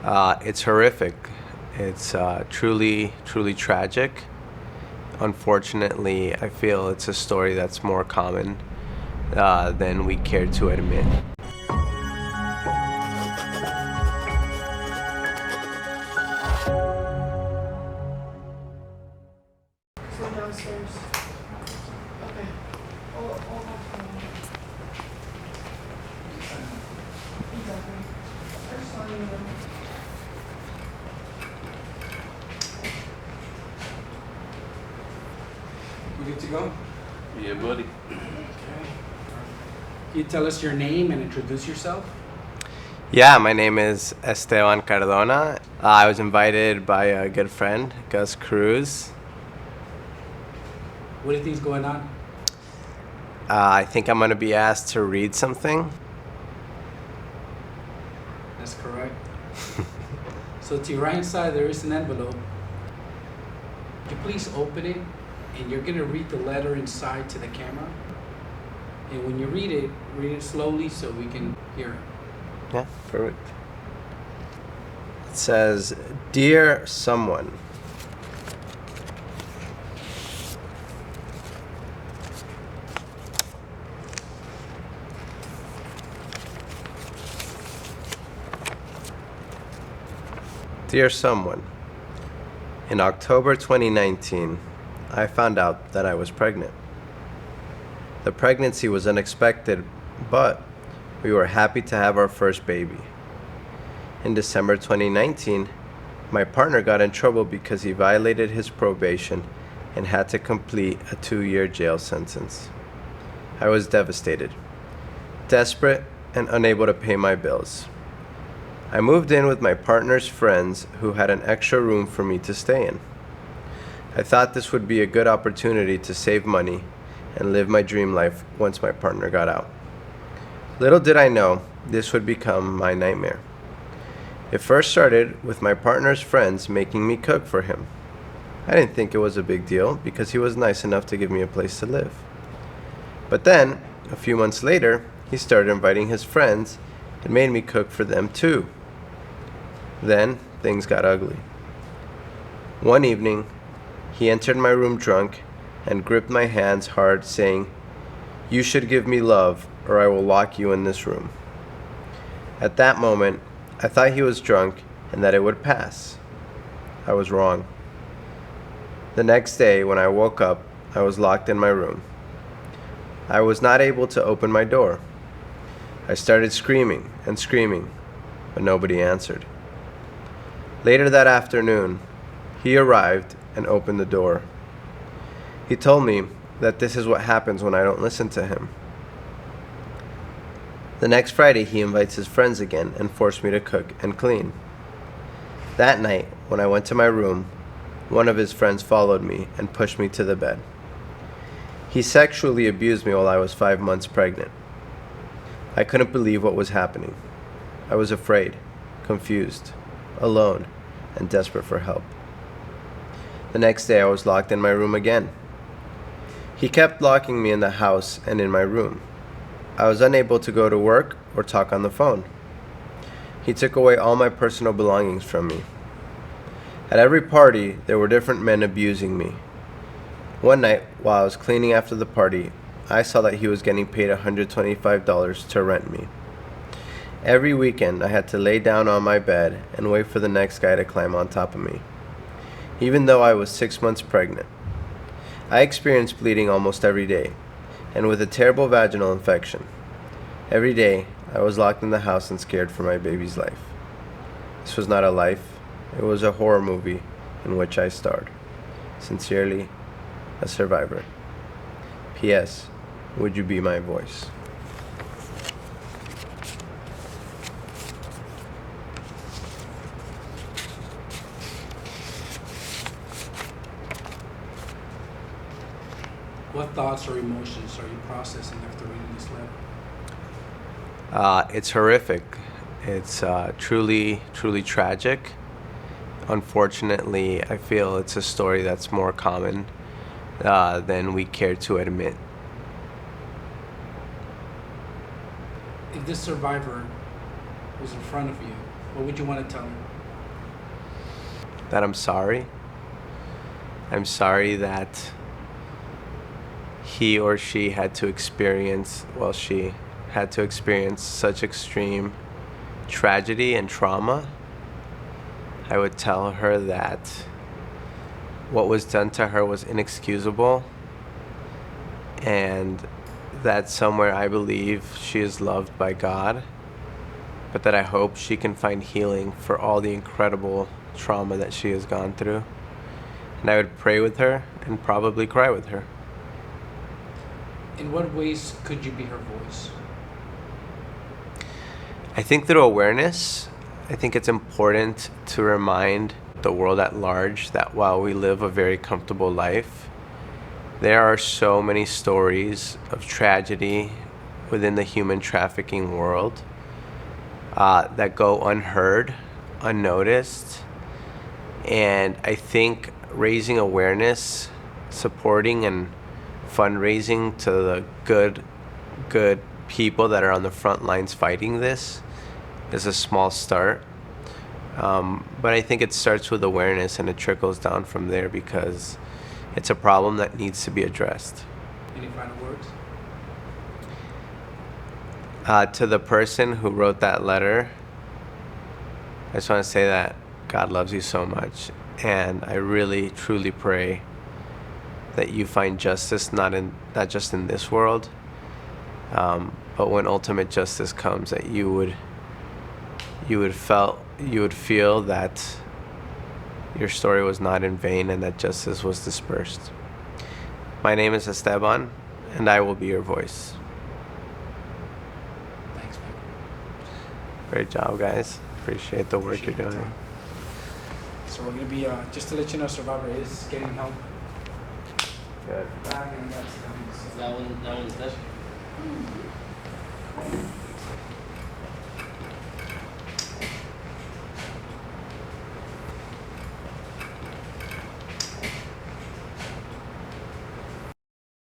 It's horrific. It's truly tragic. Unfortunately, I feel it's a story that's more common than we care to admit. So downstairs. Okay. All that. Exactly. First one, We good to go? Yeah, buddy. Okay. Can you tell us your name and introduce yourself? Yeah, my name is Esteban Cardona. I was invited by a good friend, Gus Cruz. What do you think's going on? I think I'm going to be asked to read something. That's correct. So to your right side, there is an envelope. Could you please open it, and you're gonna read the letter inside to the camera. And when you read it slowly so we can hear it. Yeah, perfect. It says, "Dear someone." Dear someone, in October 2019, I found out that I was pregnant. The pregnancy was unexpected, but we were happy to have our first baby. In December 2019, my partner got in trouble because he violated his probation and had to complete a 2-year jail sentence. I was devastated, desperate, and unable to pay my bills. I moved in with my partner's friends who had an extra room for me to stay in. I thought this would be a good opportunity to save money and live my dream life once my partner got out. Little did I know this would become my nightmare. It first started with my partner's friends making me cook for him. I didn't think it was a big deal because he was nice enough to give me a place to live. But then, a few months later, he started inviting his friends and made me cook for them too. Then, things got ugly. One evening, he entered my room drunk and gripped my hands hard, saying, "You should give me love, or I will lock you in this room." At that moment, I thought he was drunk and that it would pass. I was wrong. The next day, when I woke up, I was locked in my room. I was not able to open my door. I started screaming and screaming, but nobody answered. Later that afternoon, he arrived and opened the door. He told me that this is what happens when I don't listen to him. The next Friday, he invites his friends again and forced me to cook and clean. That night, when I went to my room, one of his friends followed me and pushed me to the bed. He sexually abused me while I was 5 months pregnant. I couldn't believe what was happening. I was afraid, confused, alone, and desperate for help. The next day, I was locked in my room again. He kept locking me in the house and in my room. I was unable to go to work or talk on the phone. He took away all my personal belongings from me. At every party, there were different men abusing me. One night, while I was cleaning after the party, I saw that he was getting paid $125 to rent me. Every weekend, I had to lay down on my bed and wait for the next guy to climb on top of me, even though I was 6 months pregnant. I experienced bleeding almost every day, and with a terrible vaginal infection. Every day, I was locked in the house and scared for my baby's life. This was not a life, it was a horror movie in which I starred. Sincerely, a survivor. P.S. Would you be my voice? What thoughts or emotions are you processing after reading this letter? It's horrific. It's truly tragic. Unfortunately, I feel it's a story that's more common than we care to admit. If this survivor was in front of you, What would you want to tell her? That I'm sorry. I'm sorry that he or she had to experience, well, she had to experience such extreme tragedy and trauma. I would tell her that what was done to her was inexcusable, and that somewhere I believe she is loved by God, but that I hope she can find healing for all the incredible trauma that she has gone through. And I would pray with her and probably cry with her. In what ways could you be her voice? I think through awareness, I think it's important to remind the world at large that while we live a very comfortable life, there are so many stories of tragedy within the human trafficking world that go unheard, unnoticed. And I think raising awareness, supporting and fundraising to the good people that are on the front lines fighting this is a small start. But I think it starts with awareness and it trickles down from there because it's a problem that needs to be addressed. Any final words? To the person who wrote that letter, I just want to say that God loves you so much, and I really truly pray that you find justice not just in this world, but when ultimate justice comes, that you would feel that your story was not in vain and that justice was dispersed. My name is Esteban, and I will be your voice. Thanks, man. Great job, guys. Appreciate the work Appreciate you're your doing. time. So we're gonna be just to let you know, Survivor is getting help. Good. Back and that's coming. So. That one's done.